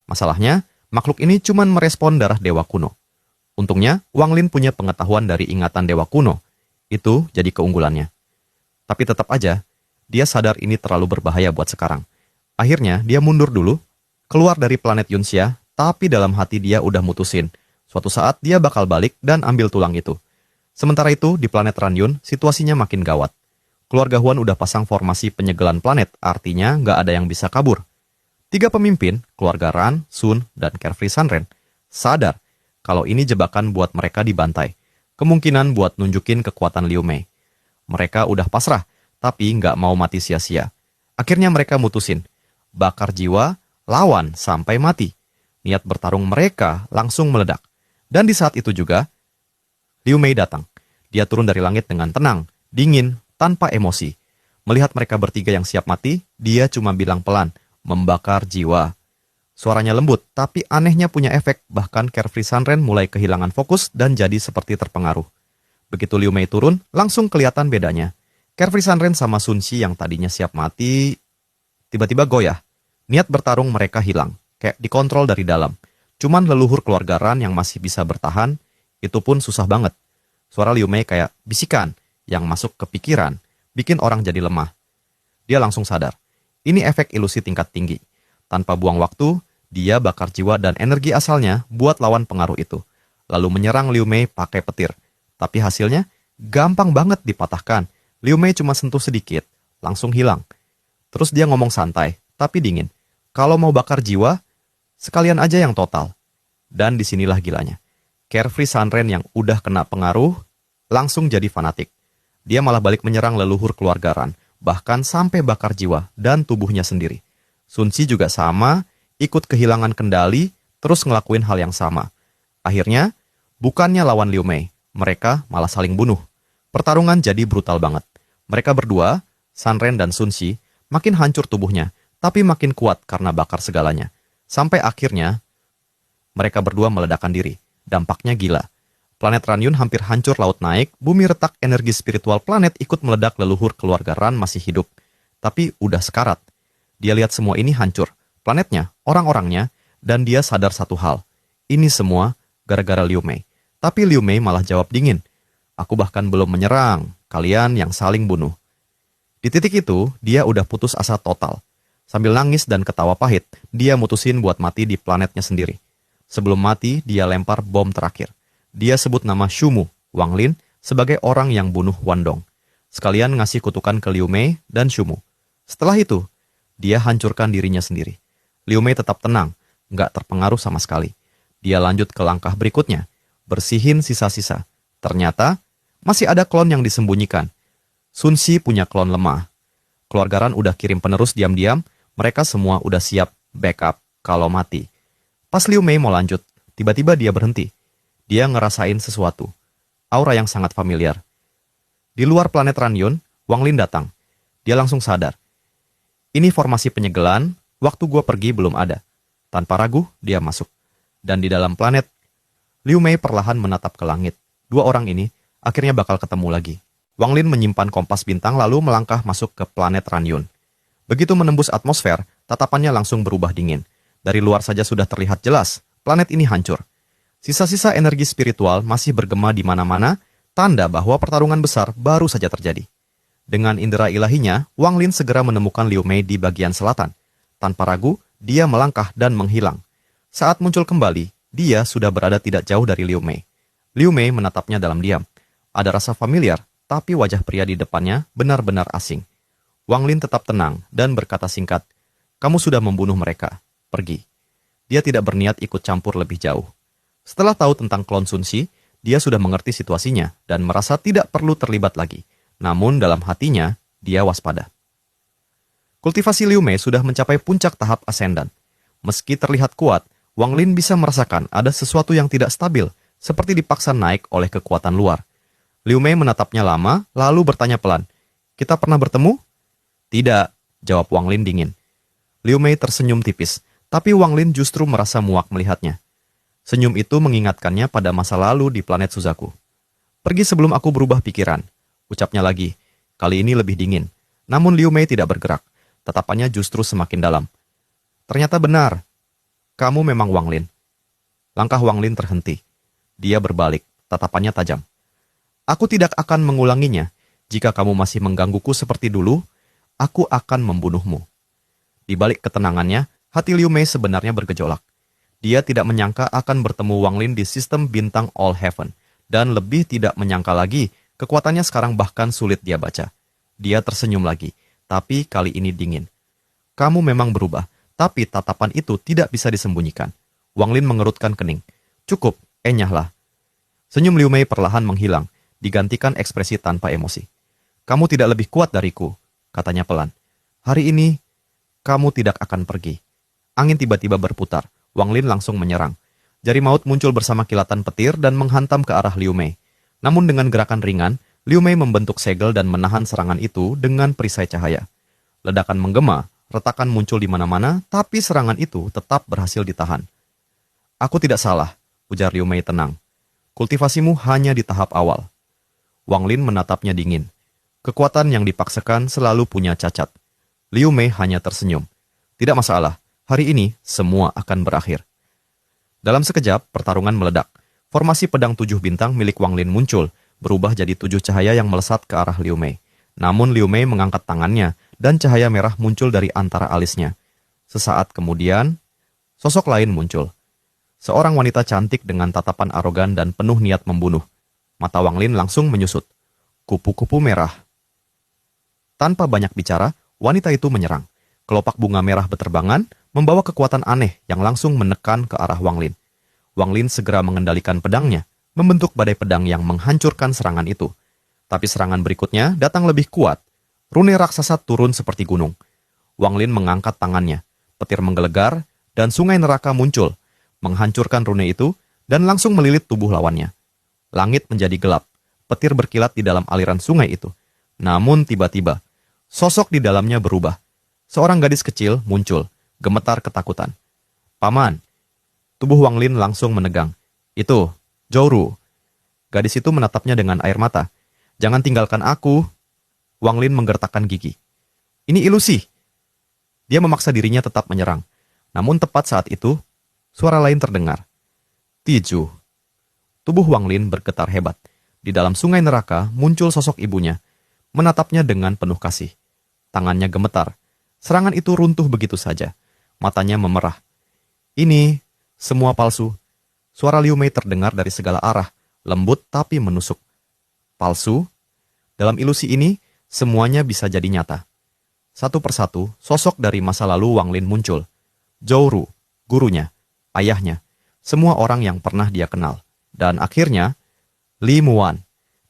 Masalahnya, makhluk ini cuma merespon darah dewa kuno. Untungnya, Wang Lin punya pengetahuan dari ingatan dewa kuno. Itu jadi keunggulannya. Tapi tetap aja, dia sadar ini terlalu berbahaya buat sekarang. Akhirnya, dia mundur dulu, keluar dari planet Yunxia, tapi dalam hati dia udah mutusin. Suatu saat dia bakal balik dan ambil tulang itu. Sementara itu, di planet Ranyun, situasinya makin gawat. Keluarga Huan udah pasang formasi penyegelan planet, artinya nggak ada yang bisa kabur. 3 pemimpin, keluarga Ran, Sun, dan Carefree Sunren, sadar kalau ini jebakan buat mereka dibantai. Kemungkinan buat nunjukin kekuatan Liu Mei. Mereka udah pasrah, tapi nggak mau mati sia-sia. Akhirnya mereka mutusin, bakar jiwa, lawan sampai mati. Niat bertarung mereka langsung meledak. Dan di saat itu juga, Liu Mei datang. Dia turun dari langit dengan tenang, dingin, tanpa emosi. Melihat mereka bertiga yang siap mati, dia cuma bilang pelan, membakar jiwa. Suaranya lembut, tapi anehnya punya efek, bahkan Carefree Sunren mulai kehilangan fokus dan jadi seperti terpengaruh. Begitu Liu Mei turun, langsung kelihatan bedanya. Carefree Sunren sama Sun Xi yang tadinya siap mati, tiba-tiba goyah. Niat bertarung mereka hilang, kayak dikontrol dari dalam. Cuman leluhur keluarga Ran yang masih bisa bertahan, itu pun susah banget. Suara Liu Mei kayak bisikan, yang masuk ke pikiran, bikin orang jadi lemah. Dia langsung sadar, ini efek ilusi tingkat tinggi. Tanpa buang waktu, dia bakar jiwa dan energi asalnya buat lawan pengaruh itu. Lalu menyerang Liu Mei pakai petir. Tapi hasilnya, gampang banget dipatahkan. Liu Mei cuma sentuh sedikit, langsung hilang. Terus dia ngomong santai, tapi dingin. Kalau mau bakar jiwa, sekalian aja yang total. Dan disinilah gilanya. Carefree Sunren yang udah kena pengaruh, langsung jadi fanatik. Dia malah balik menyerang leluhur keluarga Ran, bahkan sampai bakar jiwa dan tubuhnya sendiri. Sun Xi juga sama, ikut kehilangan kendali, terus ngelakuin hal yang sama. Akhirnya, bukannya lawan Liu Mei, mereka malah saling bunuh. Pertarungan jadi brutal banget. Mereka berdua, Sunren dan Sun Xi, makin hancur tubuhnya, tapi makin kuat karena bakar segalanya. Sampai akhirnya, mereka berdua meledakkan diri. Dampaknya gila. Planet Ranyun hampir hancur laut naik, bumi retak, energi spiritual planet ikut meledak, leluhur keluarga Ran masih hidup. Tapi udah sekarat. Dia lihat semua ini hancur. Planetnya, orang-orangnya, dan dia sadar satu hal. Ini semua gara-gara Liu Mei. Tapi Liu Mei malah jawab dingin. Aku bahkan belum menyerang, kalian yang saling bunuh. Di titik itu, dia udah putus asa total. Sambil nangis dan ketawa pahit, dia mutusin buat mati di planetnya sendiri. Sebelum mati, dia lempar bom terakhir. Dia sebut nama Shumu, Wang Lin, sebagai orang yang bunuh Wandong. Sekalian ngasih kutukan ke Liu Mei dan Shumu. Setelah itu, dia hancurkan dirinya sendiri. Liu Mei tetap tenang, nggak terpengaruh sama sekali. Dia lanjut ke langkah berikutnya, bersihin sisa-sisa. Ternyata, masih ada klon yang disembunyikan. Sun Xi punya klon lemah. Keluarga Ran udah kirim penerus diam-diam, mereka semua udah siap backup kalau mati. Pas Liu Mei mau lanjut, tiba-tiba dia berhenti. Dia ngerasain sesuatu. Aura yang sangat familiar. Di luar planet Ranyun, Wang Lin datang. Dia langsung sadar. Ini formasi penyegelan, waktu gua pergi belum ada. Tanpa ragu, dia masuk. Dan di dalam planet, Liu Mei perlahan menatap ke langit. 2 orang ini akhirnya bakal ketemu lagi. Wang Lin menyimpan kompas bintang lalu melangkah masuk ke planet Ranyun. Begitu menembus atmosfer, tatapannya langsung berubah dingin. Dari luar saja sudah terlihat jelas, planet ini hancur. Sisa-sisa energi spiritual masih bergema di mana-mana, tanda bahwa pertarungan besar baru saja terjadi. Dengan indera ilahinya, Wang Lin segera menemukan Liu Mei di bagian selatan. Tanpa ragu, dia melangkah dan menghilang. Saat muncul kembali, dia sudah berada tidak jauh dari Liu Mei. Liu Mei menatapnya dalam diam. Ada rasa familiar, tapi wajah pria di depannya benar-benar asing. Wang Lin tetap tenang dan berkata singkat, "Kamu sudah membunuh mereka. Pergi." Dia tidak berniat ikut campur lebih jauh. Setelah tahu tentang klon Sun Xi, dia sudah mengerti situasinya dan merasa tidak perlu terlibat lagi. Namun dalam hatinya, dia waspada. Kultivasi Liu Mei sudah mencapai puncak tahap ascendant. Meski terlihat kuat, Wang Lin bisa merasakan ada sesuatu yang tidak stabil, seperti dipaksa naik oleh kekuatan luar. Liu Mei menatapnya lama, lalu bertanya pelan, "Kita pernah bertemu?" "Tidak," jawab Wang Lin dingin. Liu Mei tersenyum tipis, tapi Wang Lin justru merasa muak melihatnya. Senyum itu mengingatkannya pada masa lalu di planet Suzaku. "Pergi sebelum aku berubah pikiran," ucapnya lagi. Kali ini lebih dingin. Namun Liu Mei tidak bergerak. Tatapannya justru semakin dalam. Ternyata benar. Kamu memang Wang Lin. Langkah Wang Lin terhenti. Dia berbalik, tatapannya tajam. Aku tidak akan mengulanginya. Jika kamu masih menggangguku seperti dulu, aku akan membunuhmu. Di balik ketenangannya, hati Liu Mei sebenarnya bergejolak. Dia tidak menyangka akan bertemu Wang Lin di sistem bintang All Heaven, dan lebih tidak menyangka lagi, kekuatannya sekarang bahkan sulit dia baca. Dia tersenyum lagi, tapi kali ini dingin. Kamu memang berubah, tapi tatapan itu tidak bisa disembunyikan. Wang Lin mengerutkan kening. Cukup, enyahlah. Senyum Liu Mei perlahan menghilang, digantikan ekspresi tanpa emosi. Kamu tidak lebih kuat dariku, katanya pelan. Hari ini, kamu tidak akan pergi. Angin tiba-tiba berputar. Wang Lin langsung menyerang. Jari maut muncul bersama kilatan petir dan menghantam ke arah Liu Mei. Namun dengan gerakan ringan, Liu Mei membentuk segel dan menahan serangan itu dengan perisai cahaya. Ledakan menggema, retakan muncul di mana-mana, tapi serangan itu tetap berhasil ditahan. Aku tidak salah, ujar Liu Mei tenang. Kultivasimu hanya di tahap awal. Wang Lin menatapnya dingin. Kekuatan yang dipaksakan selalu punya cacat. Liu Mei hanya tersenyum. Tidak masalah, hari ini semua akan berakhir. Dalam sekejap, pertarungan meledak. Formasi pedang 7 bintang milik Wang Lin muncul, berubah jadi 7 cahaya yang melesat ke arah Liu Mei. Namun Liu Mei mengangkat tangannya, dan cahaya merah muncul dari antara alisnya. Sesaat kemudian, sosok lain muncul. Seorang wanita cantik dengan tatapan arogan dan penuh niat membunuh. Mata Wang Lin langsung menyusut. Kupu-kupu merah. Tanpa banyak bicara, wanita itu menyerang. Kelopak bunga merah beterbangan, membawa kekuatan aneh yang langsung menekan ke arah Wang Lin. Wang Lin segera mengendalikan pedangnya, membentuk badai pedang yang menghancurkan serangan itu. Tapi serangan berikutnya datang lebih kuat. Rune raksasa turun seperti gunung. Wang Lin mengangkat tangannya. Petir menggelegar, dan sungai neraka muncul, menghancurkan rune itu, dan langsung melilit tubuh lawannya. Langit menjadi gelap. Petir berkilat di dalam aliran sungai itu. Namun tiba-tiba, sosok di dalamnya berubah. Seorang gadis kecil muncul, gemetar ketakutan. Paman. Tubuh Wang Lin langsung menegang. Itu, Jouru. Gadis itu menatapnya dengan air mata. Jangan tinggalkan aku. Wang Lin menggertakkan gigi. Ini ilusi. Dia memaksa dirinya tetap menyerang. Namun tepat saat itu, suara lain terdengar. Tiju. Tubuh Wang Lin bergetar hebat. Di dalam sungai neraka muncul sosok ibunya. Menatapnya dengan penuh kasih. Tangannya gemetar. Serangan itu runtuh begitu saja. Matanya memerah. Ini semua palsu. Suara Liu Mei terdengar dari segala arah, lembut tapi menusuk. Palsu? Dalam ilusi ini, semuanya bisa jadi nyata. Satu persatu, sosok dari masa lalu Wang Lin muncul. Jouru, gurunya, ayahnya, semua orang yang pernah dia kenal. Dan akhirnya, Li Muan.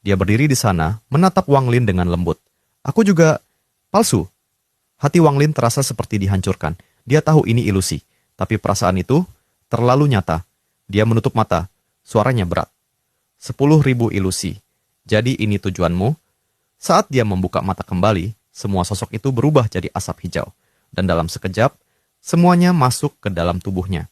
Dia berdiri di sana, menatap Wang Lin dengan lembut. Aku juga palsu. Hati Wang Lin terasa seperti dihancurkan. Dia tahu ini ilusi, tapi perasaan itu terlalu nyata. Dia menutup mata. Suaranya berat. 10.000 ilusi. Jadi ini tujuanmu? Saat dia membuka mata kembali, semua sosok itu berubah jadi asap hijau. Dan dalam sekejap, semuanya masuk ke dalam tubuhnya.